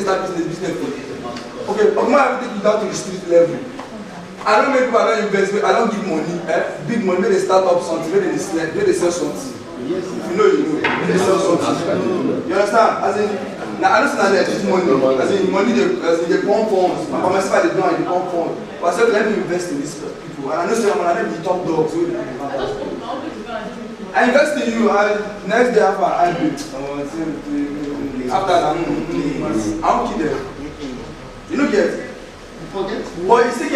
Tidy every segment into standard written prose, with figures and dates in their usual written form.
start business for you. Okay, but now I will take you down to the street level. I don't make people, I don't invest, I don't give money, big money, maybe they start up something, maybe they sell something. If you know, maybe they sell something. You understand? As in, now I don't say that this money, as in money, they pump funds. My myself, they don't, they pump funds. But I said, let me invest in these people. And I know say I'm gonna be top dog, so I invest in you, and next day after I do. After that, I don't kill them. You know, get. But you still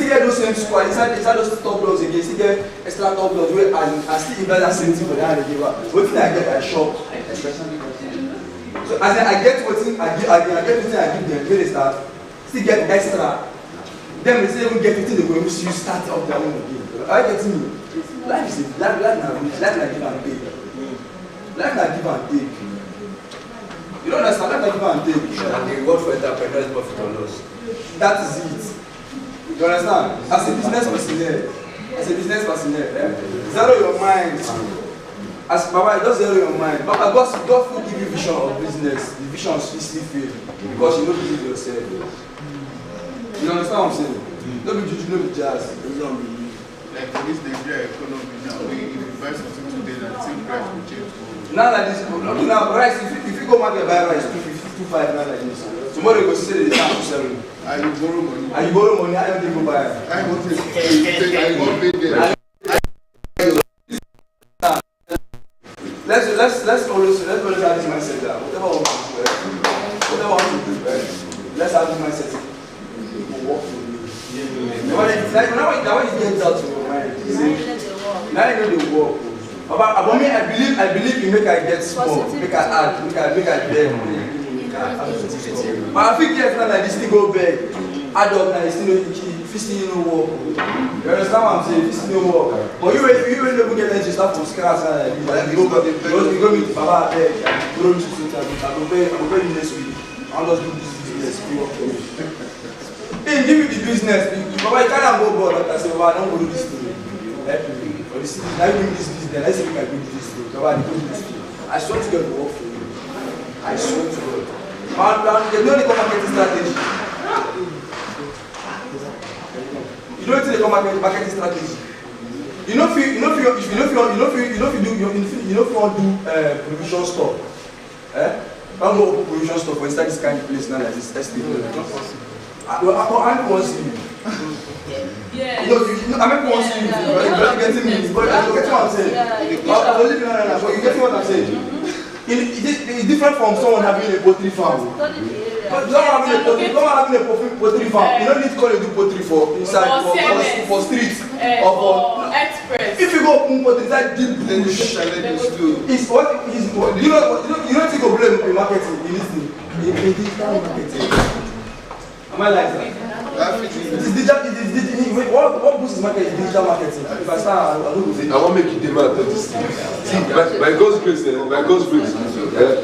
get those same squad, inside those top dogs again, you still get extra top dogs where I still invest that same thing for them and they give up. What thing I get, I shop. So as I get what thing I give, I get what thing I give them, where they start, still get extra. Then they say even get 15, they go able to start up their own again. Are you getting me? Life is life like give and take. Life like give and take. You don't understand, life like give and take. And the reward for entrepreneurs, profit or loss. That is it. You understand? As a business personnel, zero your mind. As Baba, just zero your mind. Baba, God will give you vision of business. The vision is still fail because you don't believe yourself. You understand what I'm saying? Don't be juju, don't be jazz. Like for this Nigeria economy now, if you buy something today, that same price will change. Now like this, look now, rice. If you go market buy rice, 250, 25 now like this. Tomorrow you go see the time to sell it. And you borrow money. And you borrow money, I don't think you go buy it. I won't take I won't pay them. Let's always have this mindset that whatever I want to do, let's have this mindset. It will work for you. Now it gets out to your mind. Now you know the work. About me, I believe you make I get small, make I add, make I beg. But I think yes, now like this thing go back. Add up now, it's still no work. You understand what I'm saying? It's still no work. But you never get into stuff from scratch like this. You go meet Baba, you don't need to I'm going to next week. I'll just do this business. Hey, give you the business. Baba, you can't go board. I say, well, I don't go do this thing. But this now you do this business. I say, I go do this thing. Baba, I go do this thing. I swear to God to work for you. I swear to God. They know the marketing strategy. You don't think the marketing strategy. You know if you want to do provision store. Don't go open provision store for inside this kind of place now like this estate. I want to see you. Yeah. I mean want to see you. You're getting me. But I get what I'm saying. But you get what I'm saying. It's different from someone having a poultry farm. But someone having a poultry farm, you don't need to call it a poultry for inside for streets or for express. If you go open poultry inside deep bush, it's what is you don't think of blame in marketing in this thing. In digital marketing. Am I like that? What boosts market is digital marketing. If I start, I don't know. I want to make it demand this. See, by God's grace,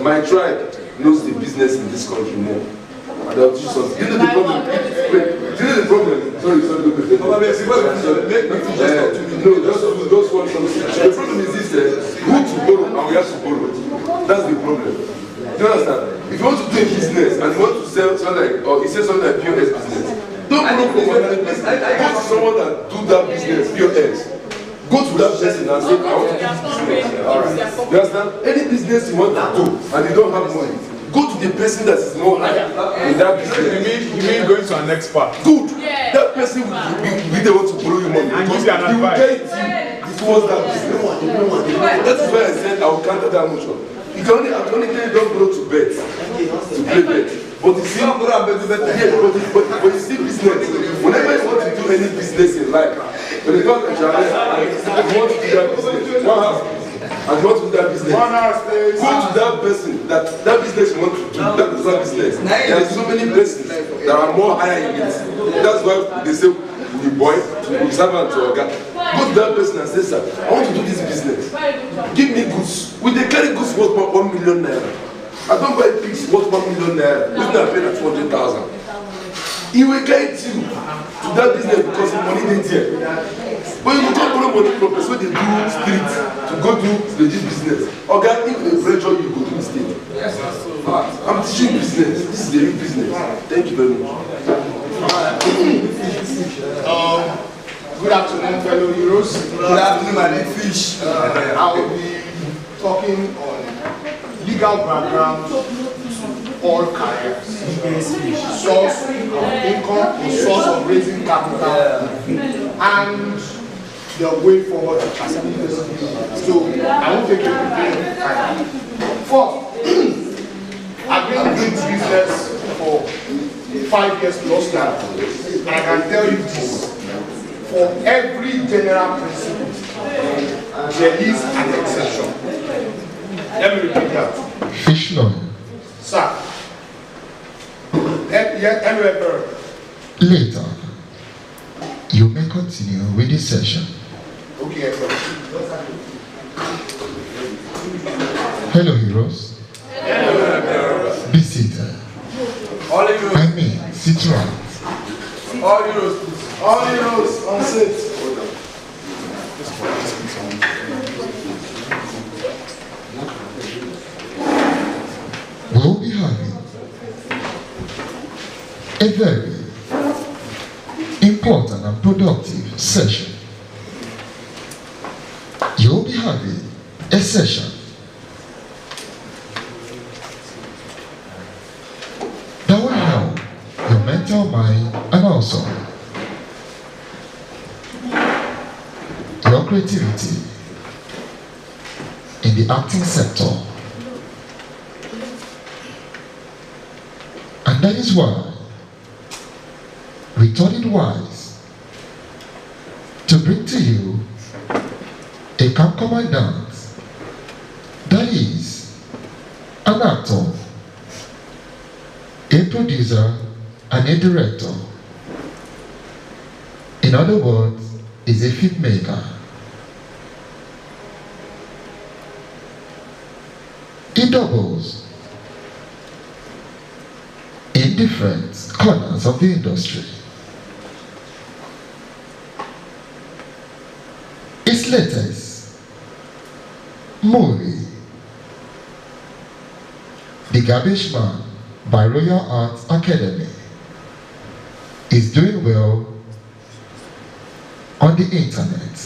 my tribe knows the business in this country more. And I'll teach something. You know the problem? Wait, you know the problem? Sorry. No, just one something. The problem is this: who to borrow and we have to borrow. That's the problem. Do you understand? If you want to do a business and you want to sell something like, or you sell something like POS business, don't borrow from another person. Go to someone that do that business, POS. Go to that person and say, I want to do this business. Alright. You understand? Any business you want to do and you don't have money, go to the person that is more higher in that business. You mean going to an expert? Good. Yeah. That person will be the one to borrow you money. And give you an advice. He will get you towards that business. That is why I said I will counter that motion. You can only tell you don't go to bed, to play bed. But you see, but you see business. Whenever you want to do any business in life, when you go to Japan and you want to do that business, what happens? And you want to do that business, go to that person, that business you want to do, that is not business. There are so many places that are more higher in it. That's why they say, the boy, the servant to a guy. Go to that person and say, sir, I want to do this business. Give me goods. Will they carry goods worth 1 million naira? I don't buy pigs worth 1 million naira. Even I pay at 400,000. He will guide you to that business because the money ain't here. But you can't borrow money from people so they do street to go do legit business. Or if they pressure you, go to the state. I'm teaching business. This is the real business. Thank you very much. Good afternoon, fellow heroes. Good afternoon, my name fish. I will be talking on legal background to all careers, source of income, source of raising capital, and the way forward to achieve. So I won't take it again. First, I've been doing business for 5 years plus now, and I can tell you this: for every general principle, there is an exception. Let me repeat that. Fish lawyer. Sir. Later, you may continue with this session. Okay. Hello, heroes. Hello. Be seated. All heroes. I mean, sit right. All heroes. All heroes on set. We'll be having a very important and productive session. You'll be having a session that will help your mental mind and also your creativity in the acting sector. And that is why we thought it wise to bring to you a camp commandant that is an actor, a producer, and a director. In other words, is a filmmaker. He doubles in different corners of the industry. His latest movie, The Garbage Man by Royal Arts Academy, is doing well on the internet.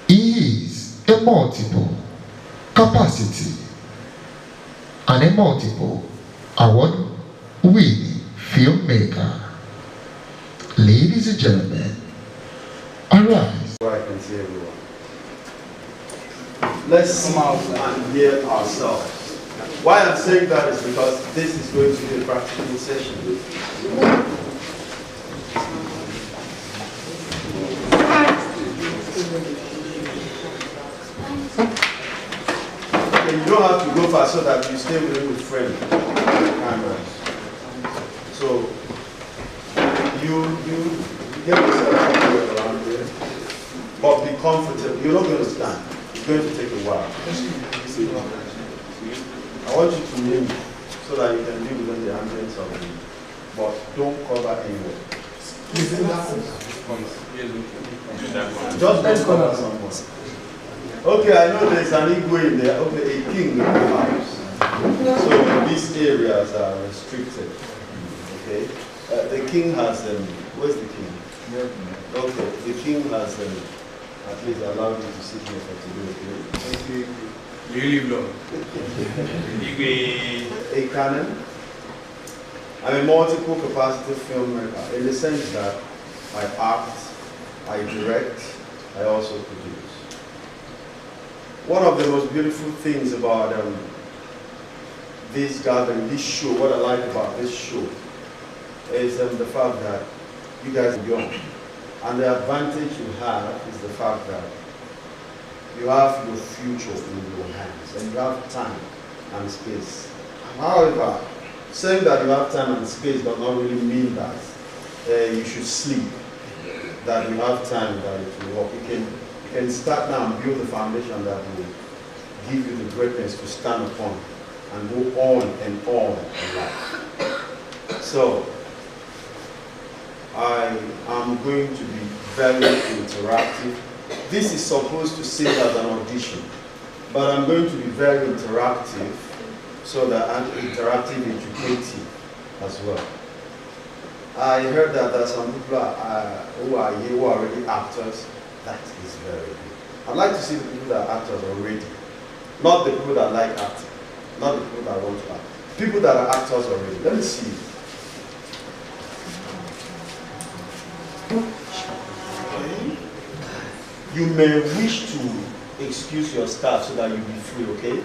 He is a multiple capacity and a multiple award-winning filmmaker. Ladies and gentlemen, arise. So I can see everyone. Let's see and hear ourselves. Why I'm saying that is because this is going to be a practical session. Okay, you don't have to go fast so that you stay with friends. Cameras. So you get yourself somewhere around here, but be comfortable. You're not going to stand. It's going to take a while. I want you to move so that you can be within the ambience of it, but don't cover anywhere. Just don't cover someone. Okay, I know there's an ego in there. Okay, a king in the house. So these areas are restricted. Okay, the king has where's the king? Okay, the king has at least allowed you to sit here for today. Okay. Thank you. You live long. A canon. I'm a multiple capacity filmmaker in the sense that I act, I direct, I also produce. One of the most beautiful things about this gathering, this show, what I like about this show is the fact that you guys are young. And the advantage you have is the fact that you have your future in your hands and you have time and space. However, saying that you have time and space does not really mean that you should sleep, that you have time that it will work. You can start now and build the foundation that will give you the greatness to stand upon and go on and on in life. So, I am going to be very interactive. This is supposed to serve as an audition. but I'm going to be very interactive, so that I'm interactive, educative as well. I heard that there are some people who are here who are already actors. That is very good. I'd like to see the people that are actors already, not the people that like acting, not the people that want to act. People that are actors already. Let me see. You may wish to excuse your staff so that you'll be free, okay?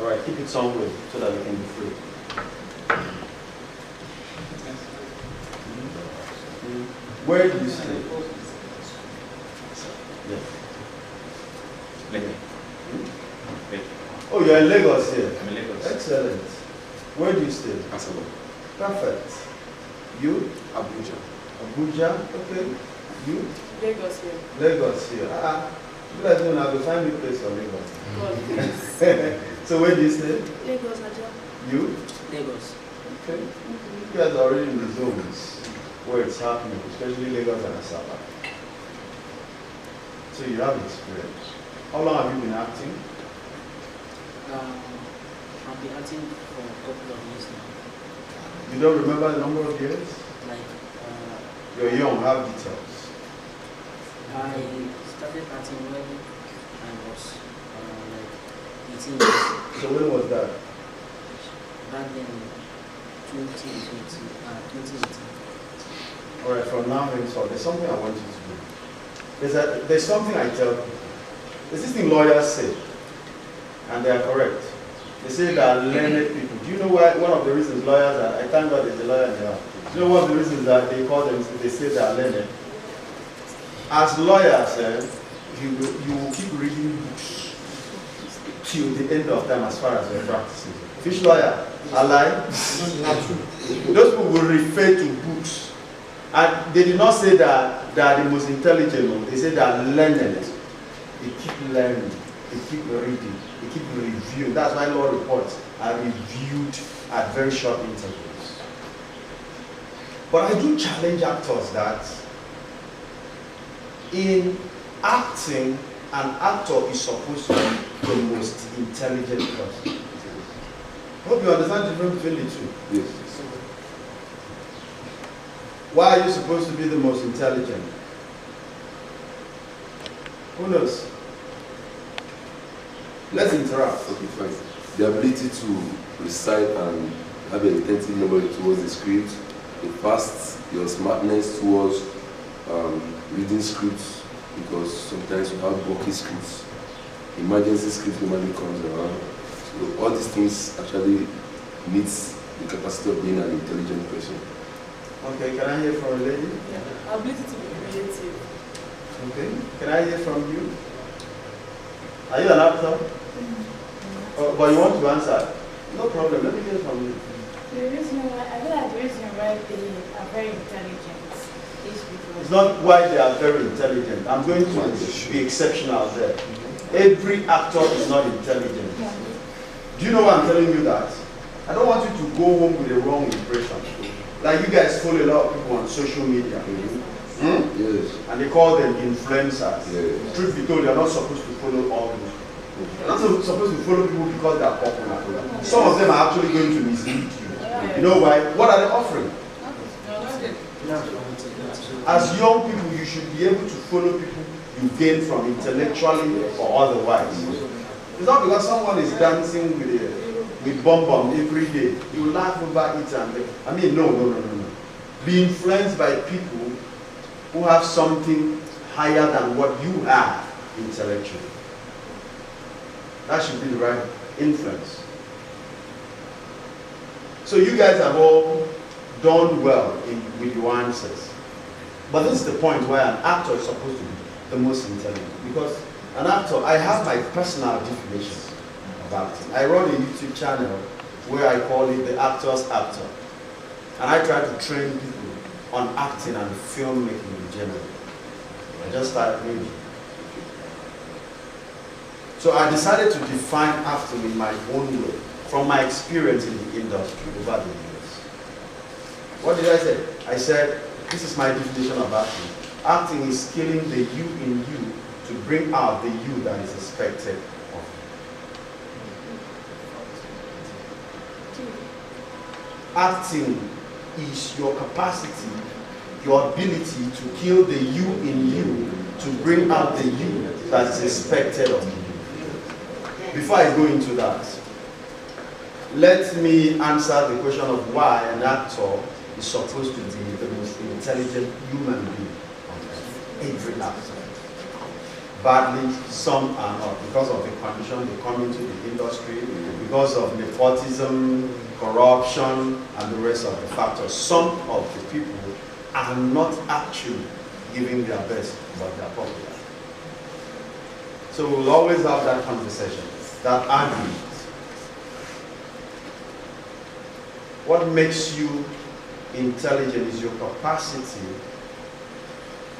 All right, keep it somewhere so that you can be free. Where do you stay? Yeah. Oh, you're in Lagos here? I'm in Lagos. Excellent. Where do you stay? Asaba. Perfect. You? Abuja. Abuja? Okay. You? Lagos here. Lagos here. You guys don't have a family place for Lagos. So where do you stay? Lagos, Aja. You? Lagos. Okay. You guys are already in the zones where it's happening, especially Lagos and Asaba. So you have experience. How long have you been acting? I've been acting for a couple of years now. You don't remember the number of years? Like, You're young, have details. I started acting when I was like 18 years. So when was that? Back then, 2018. All right, from now henceforth, there's something I want you to do. There's something I tell people. There's this thing lawyers say, and they are correct. They say that learned people. Do you know why? One of the reasons lawyers are, I thank God there's a lawyer in there. Do you know one of the reasons that they call them, they say they are learned? As lawyers, you will keep reading books till the end of time as far as you're practicing. Fish lawyer, ally, those people will refer to books. And they did not say that they are the most intelligent. They say they are learned. They keep learning. They keep reading. They keep reviewing. That's why law reports are reviewed at very short intervals. But I do challenge actors that in acting, an actor is supposed to be the most intelligent person. I hope you understand the difference between the two. Yes. Why are you supposed to be the most intelligent? Who knows? Let's interact. Okay, fine. The ability to recite and have an attentive memory towards the script, your smartness towards reading scripts, because sometimes you have bulky scripts, emergency scripts normally comes around. So all these things actually needs the capacity of being an intelligent person. Okay, can I hear from a lady? Yeah. Ability to be creative. Okay. Can I hear from you? Are you an actor? But you want to answer? No problem. Let me hear from you. The reason why I feel like the reason why they are very intelligent is because It's not why they are very intelligent. I'm going to be exceptional there. Every actor is not intelligent. Do you know why I'm telling you that? I don't want you to go home with a wrong impression. Like you guys follow a lot of people on social media. Yes. And they call them influencers. Yes. Truth be told, they're not supposed to follow all those people. They're not supposed to follow people because they are popular. Some of them are actually going to mislead you. You know why? What are they offering? As young people, you should be able to follow people you gain from intellectually or otherwise. It's not because someone is dancing with Bum Bum every day. You laugh over it and no. Be influenced by people who have something higher than what you have intellectually. That should be the right influence. So you guys have all done well with your answers. But this is the point where an actor is supposed to be the most intelligent. Because an actor, I have my personal definition of acting. I run a YouTube channel where I call it The Actor's Actor. And I try to train people on acting and filmmaking in general. I just started maybe. So I decided to define acting in my own way, from my experience in the industry over the years. What did I say? I said, this is my definition of acting. Acting is skilling the you in you to bring out the you that is expected of you. Acting is your capacity, your ability to kill the you in you, to bring out the you that is expected of you. Before I go into that, let me answer the question of why an actor is supposed to be the most intelligent human being on earth. Every actor. Badly, some are not, because of the condition they come into the industry, because of nepotism, corruption, and the rest of the factors. Some of the people are not actually giving their best, but they are popular. So we'll always have that conversation, that argument. What makes you intelligent is your capacity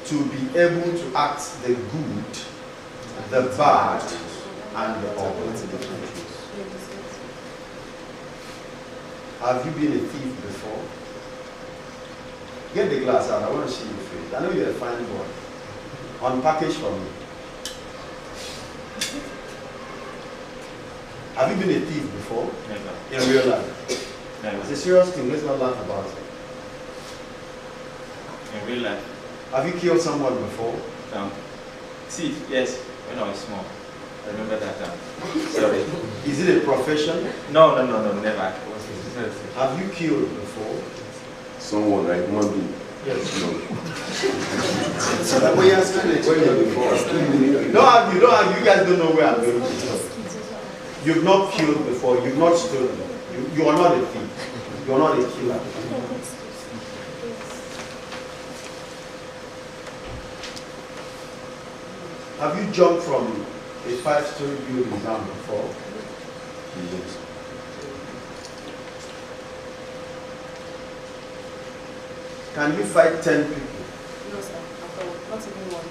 to be able to act the good, the bad, and the ugly. Have you been a thief before? Get the glass out. I want to see your face. I know you're a fine boy. Unpackage for me. Have you been a thief before? Never. In real life? Never. It's a serious thing. Let's not laugh about it. In real life? Have you killed someone before? Thief, yes. When I was small. I remember that time. Sorry. Is it a profession? No, never. Have you killed before? Someone, like human being? Yes. No. We are still explaining before. Don't argue. You guys don't know where I'm going. You've not killed before. You've not stolen. You are not a thief. You are not a killer. Have you jumped from a 5-story building down before? Yes. Can you fight 10 people? No, sir. At all. Not even one.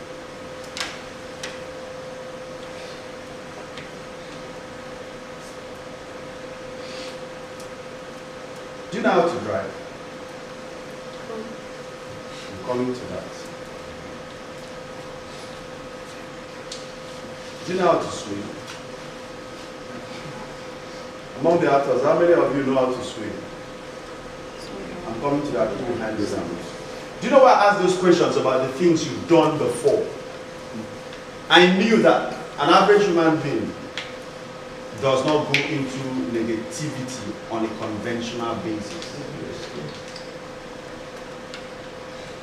Do you know how to drive? I'm coming to that. Do you know how to swim? Among the actors, how many of you know how to swim? I'm coming to that behind the sandwich. Do you know why I asked those questions about the things you've done before? I knew that an average human being does not go into negativity on a conventional basis.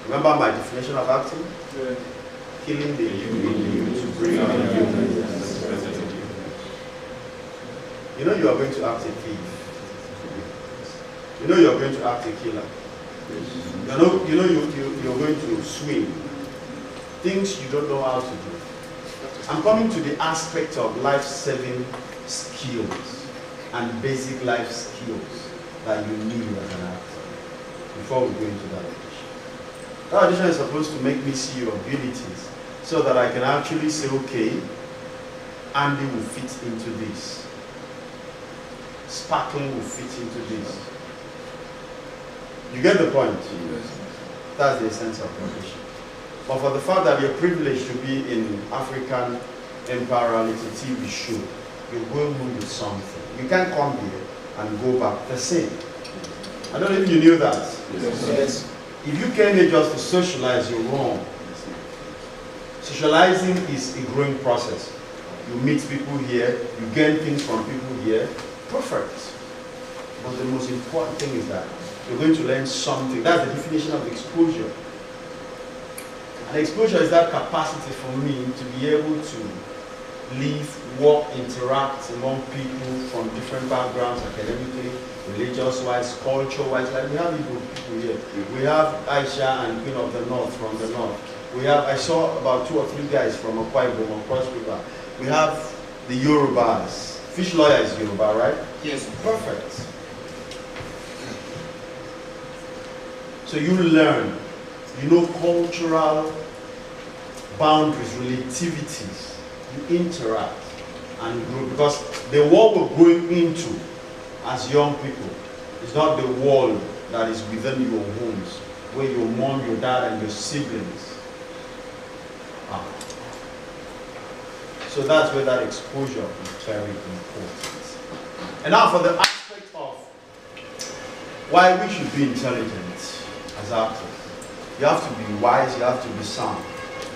Remember my definition of acting? Yeah. Killing the you in you to bring out the you. You know you are going to act a thief. You know you are going to act a killer. You know you're going to swim. Things you don't know how to do. I'm coming to the aspect of life-saving skills and basic life skills that you need as an actor before we go into that audition. That audition is supposed to make me see your abilities so that I can actually say, okay, Andy will fit into this. Sparkling will fit into this. You get the point? That's the essence of the audition. But for the fact that you're privileged to be in African Empire reality TV show, you're going home with something. You can't come here and go back the same. I don't know if you knew that. Yes. If you came here just to socialize, you're wrong. Socializing is a growing process. You meet people here, you gain things from people here. Perfect. But the most important thing is that you're going to learn something. That's the definition of exposure. And exposure is that capacity for me to be able to live, work, interact among people from different backgrounds, academically, religious-wise, culture-wise. Like we have people here. We have Aisha and Queen of the North from the North. We have, I saw about 2 or 3 guys from Akwa Ibom or Cross River. We have the Yorubas. Fish lawyer is Yoruba, right? Yes. Perfect. So you learn, you know cultural boundaries, relativities. You interact and grow, because the world we're going into as young people is not the world that is within your homes, where your mom, your dad, and your siblings are. So that's where that exposure is very important. And now for the aspect of why we should be intelligent as actors. You have to be wise, you have to be sound.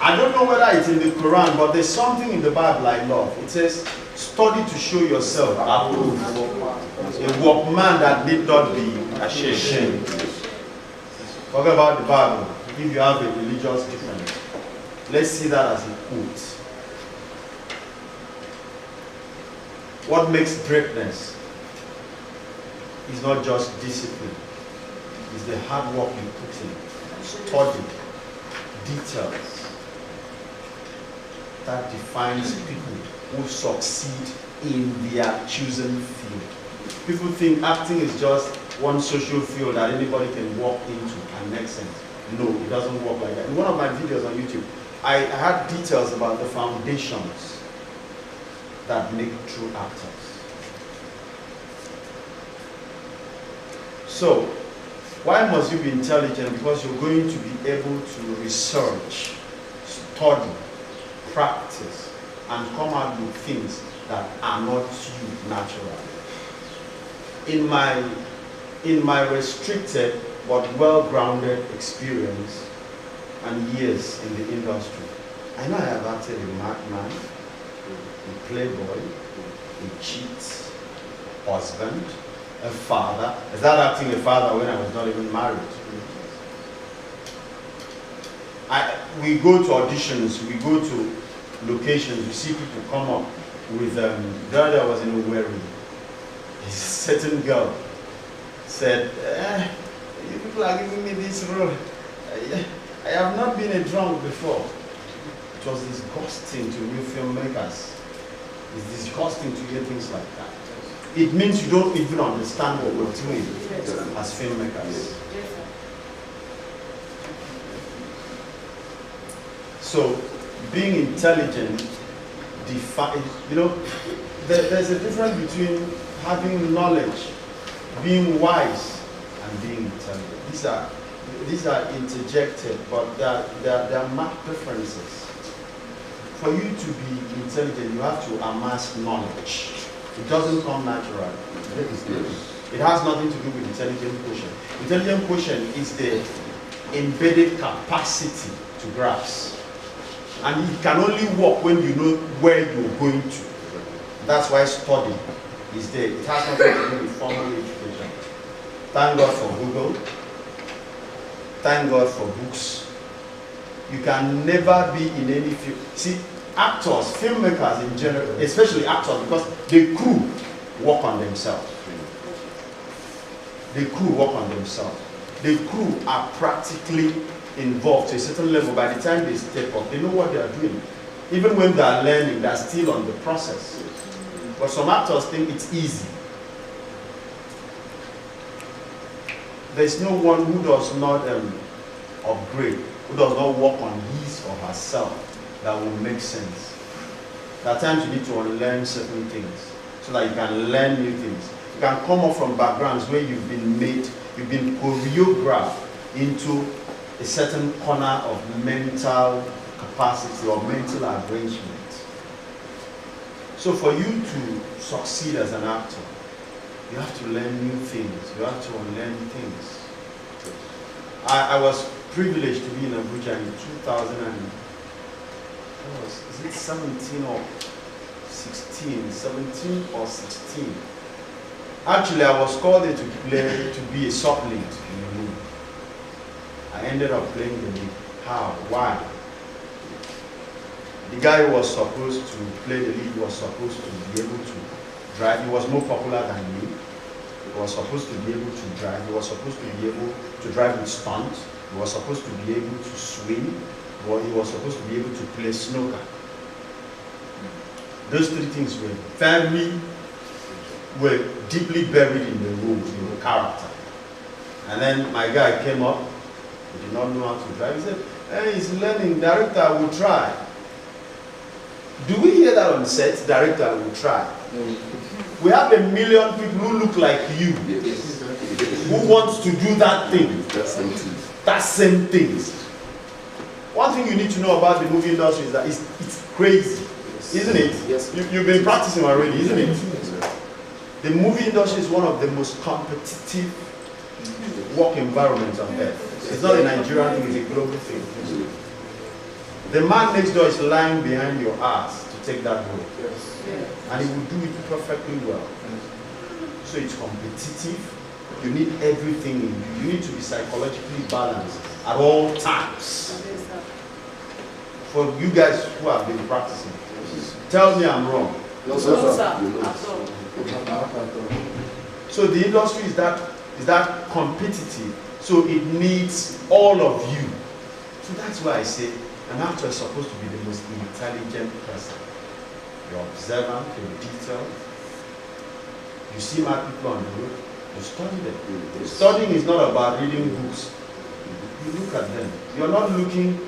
I don't know whether it's in the Quran, but there's something in the Bible I love. It says, study to show yourself approved. A workman that need not be ashamed. Talk about the Bible. If you have a religious difference, let's see that as a quote. What makes greatness is not just discipline. It's the hard work you put in, study, details. That defines people who succeed in their chosen field. People think acting is just one social field that anybody can walk into and make sense. No, it doesn't work like that. In one of my videos on YouTube, I had details about the foundations that make true actors. So, why must you be intelligent? Because you're going to be able to research, study, practice, and come out with things that are not you naturally. In my restricted but well-grounded experience and years in the industry, I know I have acted a madman, a playboy, a cheat, husband, a father. I started acting a father when I was not even married. We go to auditions, we go to locations, we see people come up with, the other day I was in Owerri. A certain girl said, you people are giving me this role. I have not been a drunk before. It was disgusting to real filmmakers. It's disgusting to hear things like that. It means you don't even understand what we're doing as filmmakers. So, being intelligent, there's a difference between having knowledge, being wise, and being intelligent. These are interjected, but there are marked differences. For you to be intelligent, you have to amass knowledge. It doesn't come naturally. It has nothing to do with intelligent quotient. Intelligent quotient is the embedded capacity to grasp. And it can only work when you know where you're going to. That's why study is there. It has nothing to do with formal education. Thank God for Google. Thank God for books. You can never be in any field. See, actors, filmmakers in general, especially actors, because the crew work on themselves. The crew work on themselves. The crew are practically involved to a certain level. By the time they step up, they know what they are doing. Even when they are learning, they are still on the process. But some actors think it's easy. There's no one who does not upgrade, who does not work on his or herself that will make sense. There are times you need to unlearn certain things so that you can learn new things. You can come up from backgrounds where you've been choreographed into a certain corner of mental capacity or mental arrangement. So for you to succeed as an actor, you have to learn new things. You have to unlearn things. I was privileged to be in Abuja in 2000 and, is it 17 or 16? 17 or 16. Actually, I was called there to be a sub-lead in the movie. I ended up playing the lead. How? Why? The guy who was supposed to play the lead was supposed to be able to drive. He was more popular than me. He was supposed to be able to drive. He was supposed to be able to drive with stunts. He was supposed to be able to swim. Or he was supposed to be able to play snooker. Those three things were deeply buried in the role, in the character. And then my guy came up. He did not know how to drive. He said, hey, he's learning. Director, I will try. Do we hear that on set? Director, I will try. We have 1 million people who look like you, who wants to do that thing. That same thing. One thing you need to know about the movie industry is that it's crazy, isn't it? Yes. You've been practicing already, isn't it? The movie industry is one of the most competitive work environment on earth. It's not a Nigerian thing, it's a global thing. The man next door is lying behind your ass to take that road. And he will do it perfectly well. So it's competitive. You need everything in you. You need to be psychologically balanced at all times. For you guys who have been practicing, tell me I'm wrong. No, sir. So the industry is that competitive. So it needs all of you. So that's why I say an actor is supposed to be the most intelligent person. You're observant, you're detailed. You see mad people on the road, you study them. Studying is not about reading books. You look at them. You're not looking.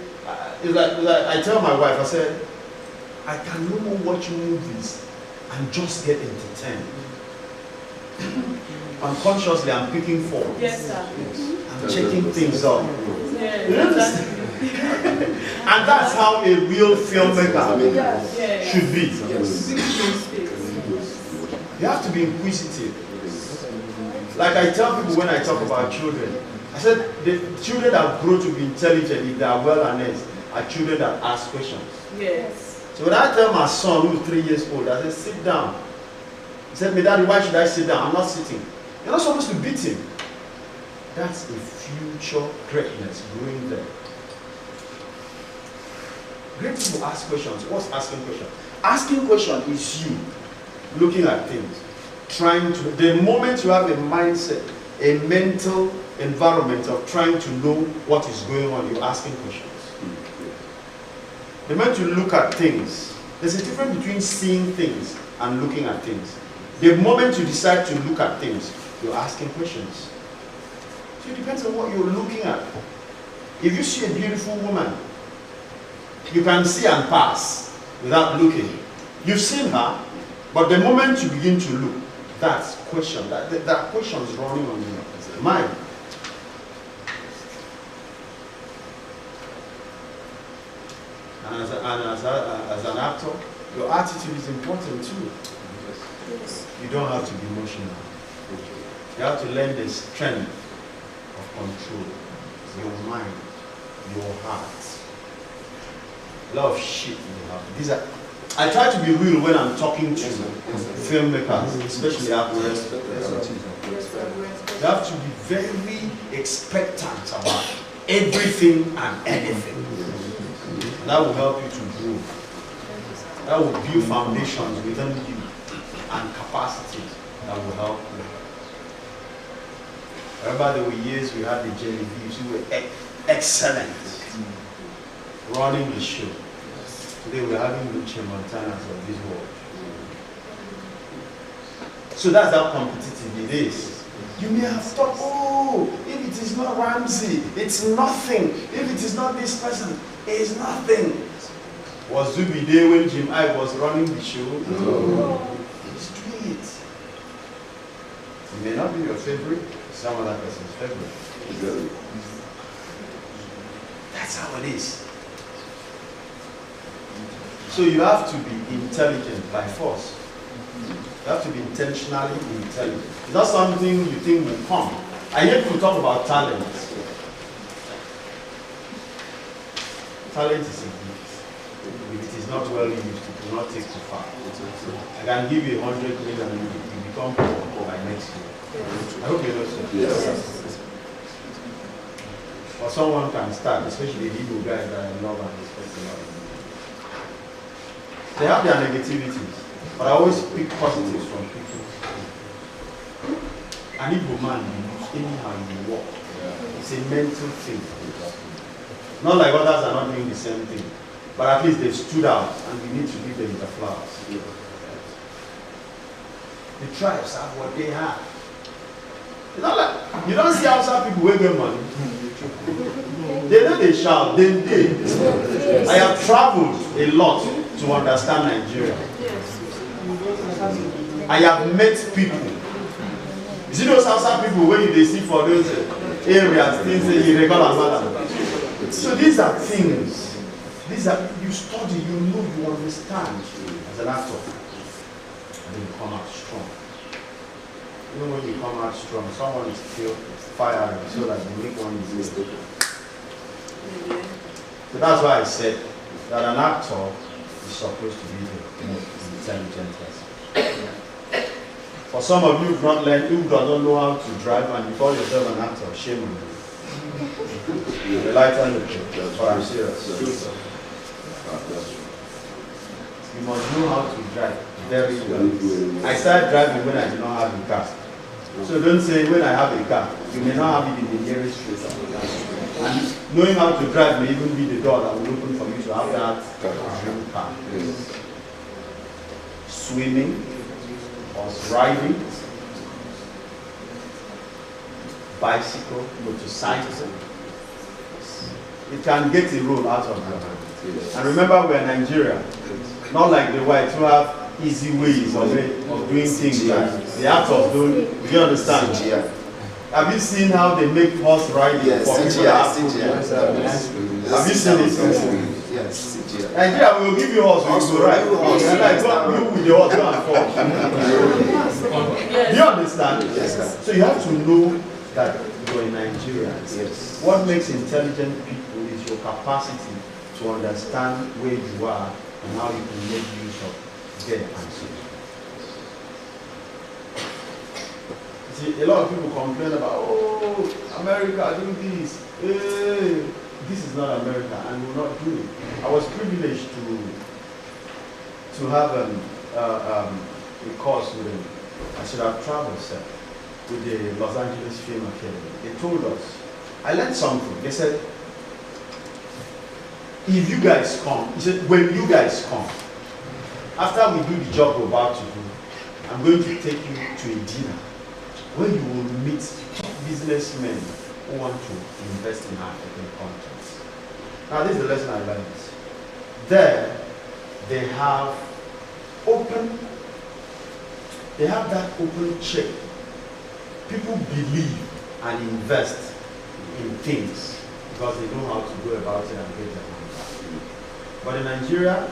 It's like I tell my wife, I said, I can no more watch movies and just get entertained. Unconsciously, I'm picking forms. Yes, sir. I'm checking things out. Yeah. You understand? And that's how a real filmmaker should be. You have to be inquisitive. Like I tell people when I talk about children, I said the children that grow to be intelligent, if they are well harnessed, are children that ask questions. Yes. So when I tell my son who's 3 years old, I said, sit down. He said, "Me, Daddy, why should I sit down? I'm not sitting." You're not supposed to beat him. That's a future greatness growing there. Great people ask questions. What's asking questions? Asking questions is you looking at things, trying to. The moment you have a mindset, a mental environment of trying to know what is going on, you're asking questions. The moment you look at things, there's a difference between seeing things and looking at things. The moment you decide to look at things, you're asking questions. So it depends on what you're looking at. If you see a beautiful woman, you can see and pass without looking. You've seen her, but the moment you begin to look, that's question. That question is running on your mind. And as an actor, your attitude is important too. You don't have to be emotional. You have to learn the strength of control. Your mind, your heart. A lot of shit you have. I try to be real when I'm talking to filmmakers, especially actors. You have to be very expectant about everything and anything. And that will help you to grow. That will build foundations within you and capacities that will help you. Remember there were years we had the Jellybees who were excellent running the show. Today we're having Luce Montanas of this world. So that's how competitive it is. You may have thought, oh, if it is not Ramsey, it's nothing. If it is not this person, it's nothing. Was Zubi there when Jim I was running the show? No. Just do it. It may not be your favorite, some other person's favorite. That's how it is. So you have to be intelligent by force. You have to be intentionally intelligent. It's not something you think will come. I hear people talk about talent. Talent is a gift. If it is not well used, it will not take you far. I can give you 100 million and you become poor by next year. I hope you know so. Yes. Or someone can start, especially the Igbo guys that I love and respect a lot. They have their negativities, but I always pick positives from people. An Igbo man, anyhow you walk. It's a mental thing. Not like others are not doing the same thing, but at least they've stood out and we need to give them the flowers. The tribes have what they have. It's not like, you don't see outside people who get money. They know they shout, they. I have traveled a lot to understand Nigeria. I have met people. You see those outside people when they see for those areas, things say irregular. So these are things. These are, you study, you know, you understand as an actor. And then you come out strong. even when you come out strong, someone is still firing so that the weak one is mistaken. So that's why I said that an actor is supposed to be the most intelligent person. For some of you who not learned, who don't know how to drive and you call yourself an actor, shame on you. The lighter look, but I'm serious. You must know how to drive very well. I started driving when I did not have a car. So don't say when I have a car, you may not have it in the nearest street. And knowing how to drive may even be the door that will open for you to have that dream car. Swimming, horse riding, bicycle, motorcycle. It can get a roll out of your hand. And remember, we are Nigeria, not like the whites who have easy ways of doing things like the actors don't. Do you understand? Have you seen how they make horse riding for people that have have you seen it? Yes, Nigeria will give you horse, you will ride. And like you with the horse, go and fall. Do you understand? Yes. So you have to know that you're in Nigeria. Yes. What makes intelligent people is your capacity to understand where you are and how you can make use of their answers. See, a lot of people complain about, oh, America do this. This is not America, and will not do it. I was privileged to have a course with them. I should have traveled, sir, with the Los Angeles Film Academy. They told us, I learned something. They said, if you guys come, he said, when you guys come, after we do the job we're about to do, I'm going to take you to a dinner where you will meet businessmen who want to invest in African countries. Now this is the lesson I learned. There, they have that open check. People believe and invest in things because they know how to go about it and get their money. But in Nigeria,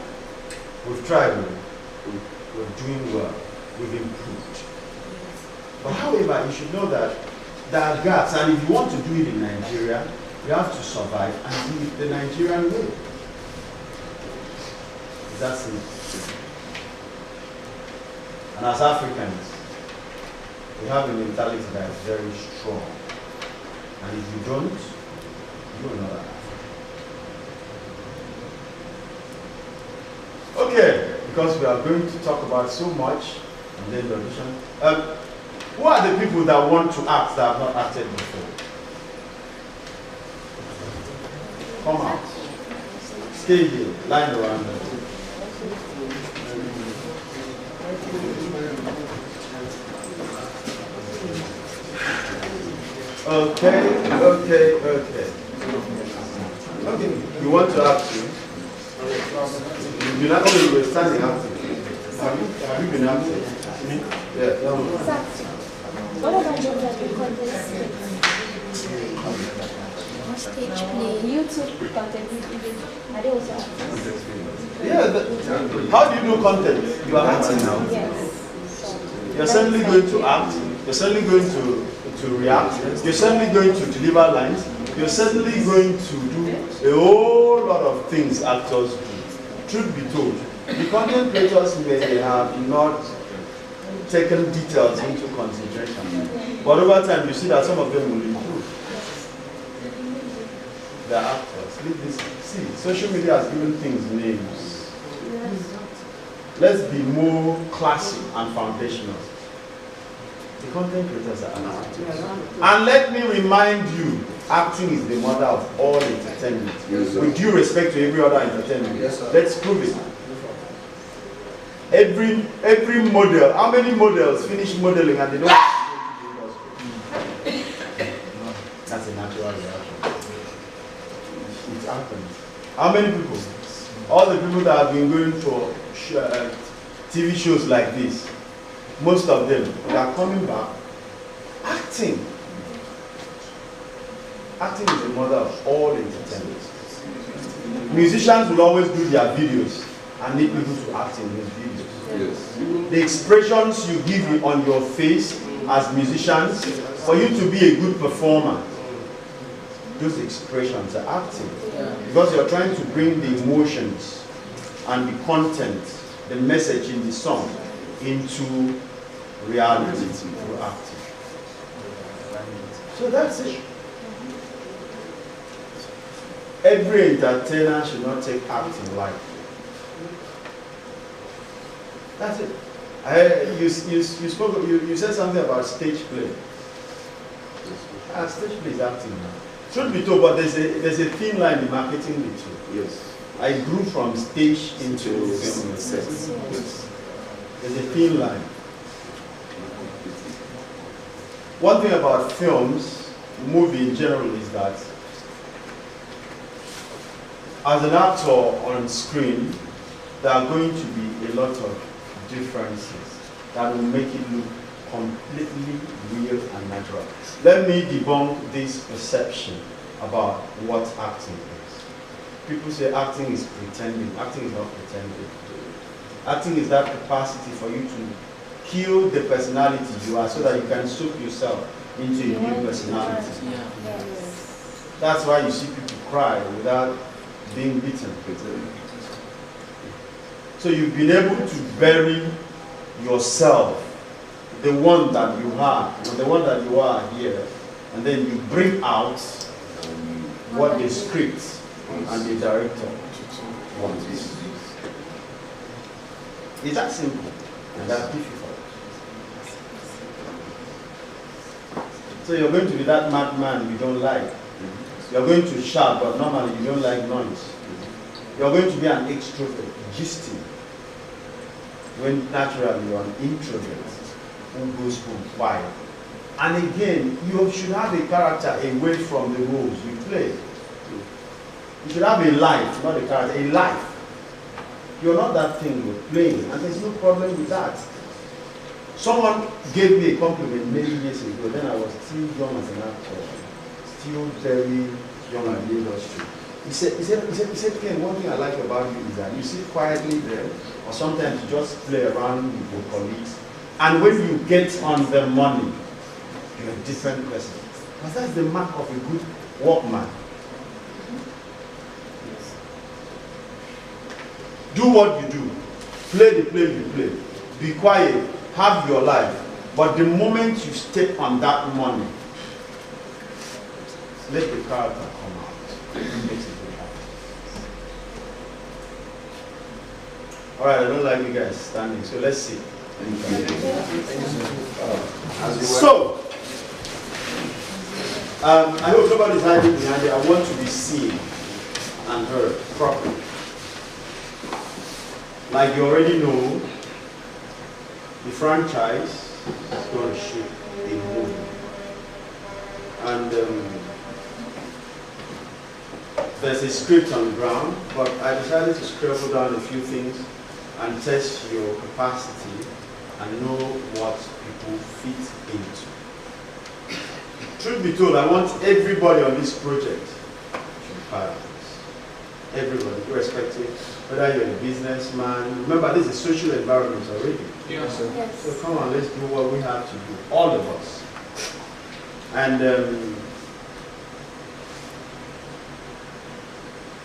we've tried, we're doing well, we've improved. But however, you should know that there are gaps, and if you want to do it in Nigeria, you have to survive and do it the Nigerian way. That's it. And as Africans, we have a mentality that is very strong. And if you don't, you are not African. Okay, because we are going to talk about so much, and then the audition. Who are the people that want to act that have not acted before? Come out. Stay here. Line around. Okay. You want to act too? You're not only you were standing acting. Have you been acting? Yeah. What about those that do contest stage play, YouTube content? Are they also actors? Yeah. How do you do content? You are acting now. Yes. You're certainly going to act. You're certainly going to react. You're certainly going to deliver lines. You're certainly going to do a whole lot of things actors do. Truth be told, the content creators may have not taken details into consideration. But over time, you see that some of them will improve. The actors. See, social media has given things names. Let's be more classy and foundational. The content creators are actors. And let me remind you, acting is the mother of all entertainment. Yes, with due respect to every other entertainment. Yes, let's prove it. Every model, how many models finish modeling and they don't That's a natural reaction. It happens. How many people? All the people that have been going for TV shows like this, most of them, they are coming back. Acting is the mother of all entertainment. Musicians will always do their videos and need people to act in those videos. Yes. The expressions you give on your face as musicians, for you to be a good performer, those expressions are acting. Because you're trying to bring the emotions and the content, the message in the song into reality through acting. So that's it. Every entertainer should not take acting lightly. That's it. You said something about stage play. Stage play is acting now. Should be told, but there's a thin line in marketing with you. Yes. I grew from stage into film set. Yes. There's a thin line. One thing about films, movie in general, is that as an actor on screen, there are going to be a lot of differences that will make it look completely real and natural. Let me debunk this perception about what acting is. People say acting is pretending. Acting is not pretending. Acting is that capacity for you to kill the personality you are so that you can soak yourself into a new personality. That's why you see people cry without being beaten. So you've been able to bury yourself, the one that you are, or the one that you are here, and then you bring out what the script and the director wants. It's that simple and that difficult. So you're going to be that madman you don't like. You're going to shout, but normally you don't like noise. You're going to be an extrovert, gisting, when naturally you're an introvert who goes home quiet. And again, you should have a character away from the roles you play. You should have a life, not a character, a life. You're not that thing you're playing, and there's no problem with that. Someone gave me a compliment many years ago, then I was still young as an actor, still very young in the industry. He said, Ken, one thing I like about you is that you sit quietly there, or sometimes you just play around with your colleagues, and when you get on the money, you're a different person. Because that's the mark of a good workman. Do what you do. Play the play you play. Be quiet. Have your life. But the moment you step on that money, let the character come out. It makes it good happen. Alright, I don't like you guys standing, so let's see. So, I hope nobody's hiding behind it. I want to be seen and heard properly. Like you already know, the franchise is going to shoot a movie. And there's a script on the ground, but I decided to scribble down a few things and test your capacity and know what people fit into. Truth be told, I want everybody on this project to be part of this. Everybody, irrespective whether you're a businessman. Remember, this is a social environment already. Yes, sir. Yes. So come on, let's do what we have to do, all of us. And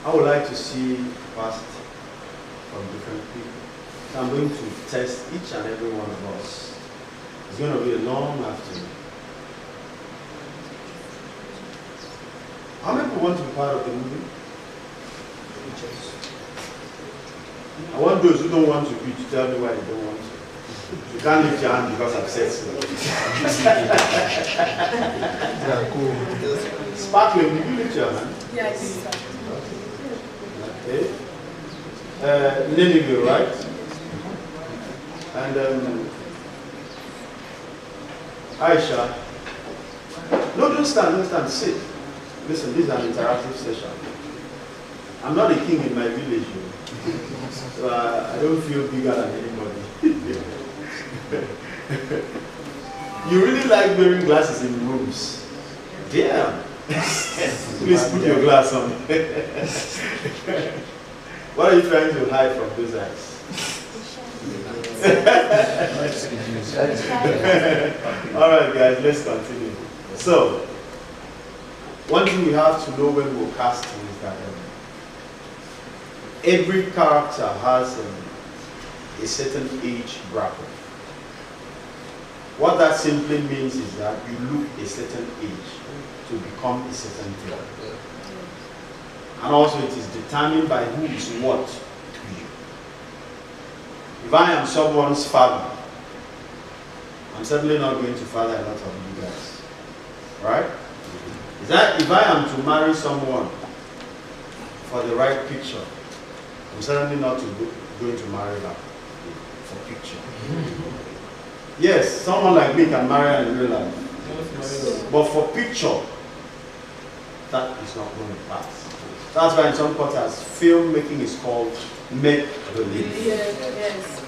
I would like to see capacity from different people. So I'm going to test each and every one of us. It's going to be a long afternoon. How many people want to be part of the movie? I want those who don't want to be to tell me why they don't want to. You can't lift your hand because I've said so. Sparkling, did you lift your hand? Yes. Okay. Nineveh, right? And Aisha. No, don't stand, sit. Listen, this is an interactive session. I'm not a king in my village, so I don't feel bigger than anybody. You really like wearing glasses in rooms. Damn. Please put your glass on. What are you trying to hide from those eyes? All right, guys, let's continue. So, one thing we have to know when we're casting is that every character has a certain age bracket. What that simply means is that you look a certain age to become a certain girl. And also it is determined by who is what to you. If I am someone's father, I'm certainly not going to father a lot of you guys. Right? Is that if I am to marry someone for the right picture, I'm certainly not going to marry her for picture. Yes, someone like me can marry her in real life. But for picture, that is not going to pass. That's why in some quarters, filmmaking is called make-believe. Yes.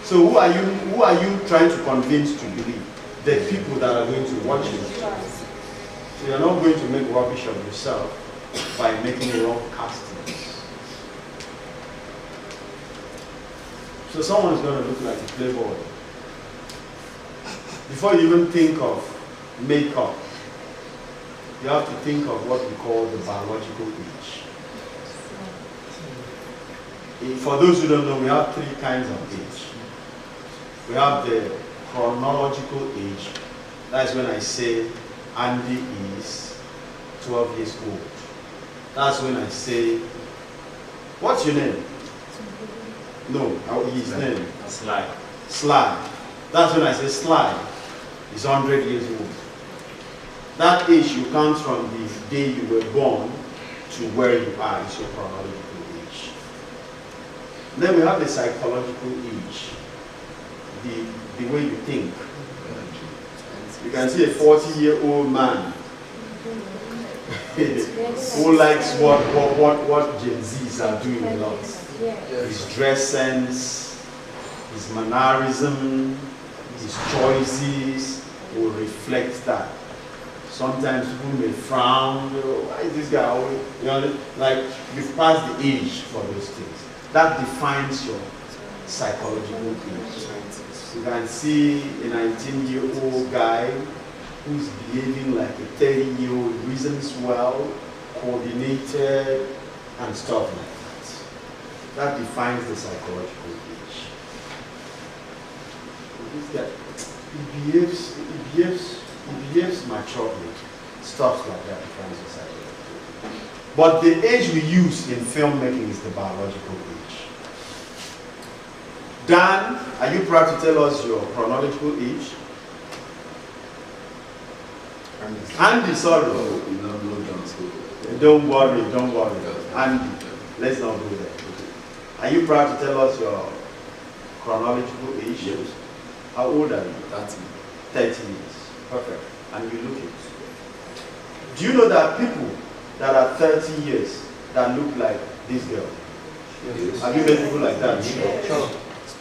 So who are you trying to convince to believe? The people that are going to watch you. So you're not going to make rubbish of yourself by making wrong castings. So someone is going to look like a playboy. Before you even think of makeup, you have to think of what we call the biological age. For those who don't know, we have 3 kinds of age. We have the chronological age. That's when I say Andy is 12 years old. That's when I say, what's your name? No, his name. Sly. Sly. That's when I say Sly is 100 years old. That age you count from the day you were born to where you are is your chronological age. Then we have the psychological age, the way you think. You can see a 40-year-old man who likes what Gen Zs are doing a lot. His dress sense, his mannerism, his choices will reflect that. Sometimes people may frown, why is this guy always, like you've passed the age for those things. That defines your psychological age. You can see a 19-year-old guy who's behaving like a 30-year-old, reasons well, coordinated, and stuff like that. That defines the psychological age. This guy, he behaves maturely. Stuff like that defines the psychological age. But the age we use in filmmaking is the biological age. Dan, are you proud to tell us your chronological age? Andy, sorry. Don't worry. Andy, let's not go there. Are you proud to tell us your chronological age? Yes. How old are you? 30. 30 years. Perfect. And you look it. Do you know that people that are 30 years that look like this girl? Yes. Have you met people like that? Sure.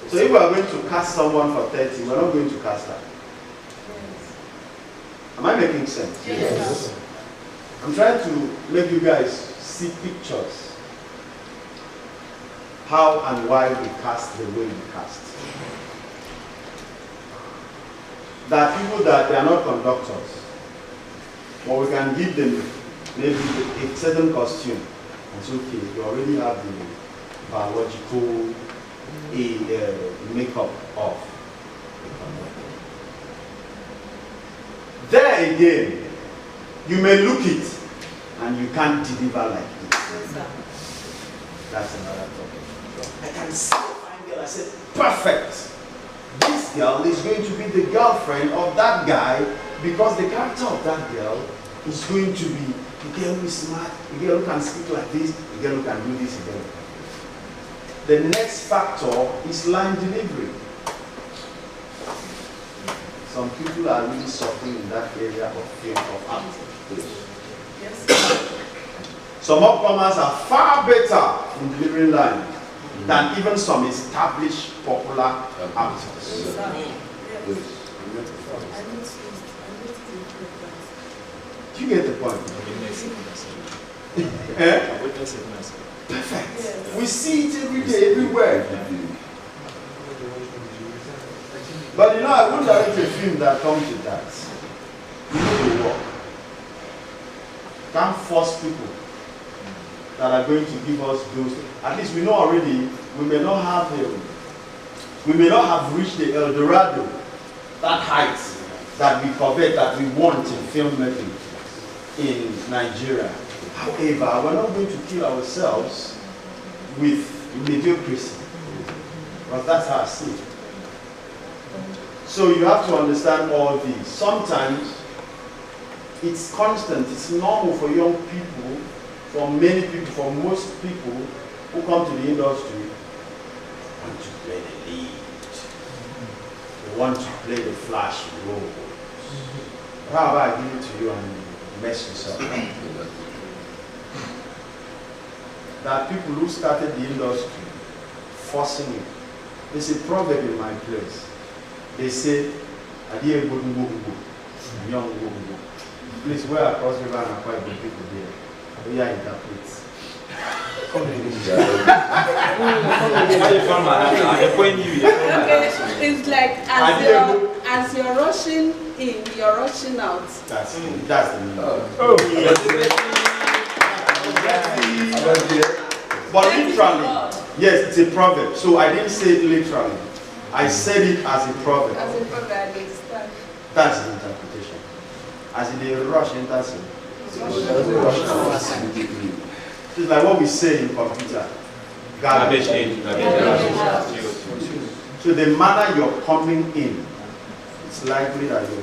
So if we are going to cast someone for 30, we're not going to cast her. Am I making sense? Yes. I'm trying to make you guys see pictures. How and why we cast the way we cast. There are people that they are not conductors. But we can give them maybe a certain costume. It's okay, you already have the biological makeup of. There again, you may look it and you can't deliver like this. That's another topic. I can see a fine girl, I said, perfect. This girl is going to be the girlfriend of that guy because the character of that girl is going to be the girl who is smart, the girl who can speak like this, the girl who can do this, the girl who can do this. The next factor is line delivery. Some people are really suffering in that area of fear of acting. Yes. Some upcomers are far better in delivering lines than even some established popular actors. Do you get the point? Perfect. We see it every day, everywhere. But you know, I wouldn't direct a film that comes with that. You know the work. Can't force people that are going to give us those. At least we know already, we may not have reached the El Dorado, that height that we covet, that we want in filmmaking in Nigeria. However, we're not going to kill ourselves with mediocrity, because that's how I see it. So you have to understand all these. Sometimes it's constant, it's normal for young people, for many people, for most people who come to the industry, want to play the lead. They want to play the flash role. But how about I give it to you and mess yourself up? There are people who started the industry forcing it. There's a proverb in my place. They say, "Adiye young go." Please, where across river and quite good people there. We are interprets. Okay, it's like as you're rushing in, you're rushing out. That's the meaning. But literally, yes, it's a proverb. So I didn't say it literally. I said it as a proverb. As a proverb, I understand. That's the interpretation. As in the rush enters. It's like what we say in computer. Garbage in. So the manner you're coming in, it's likely that you're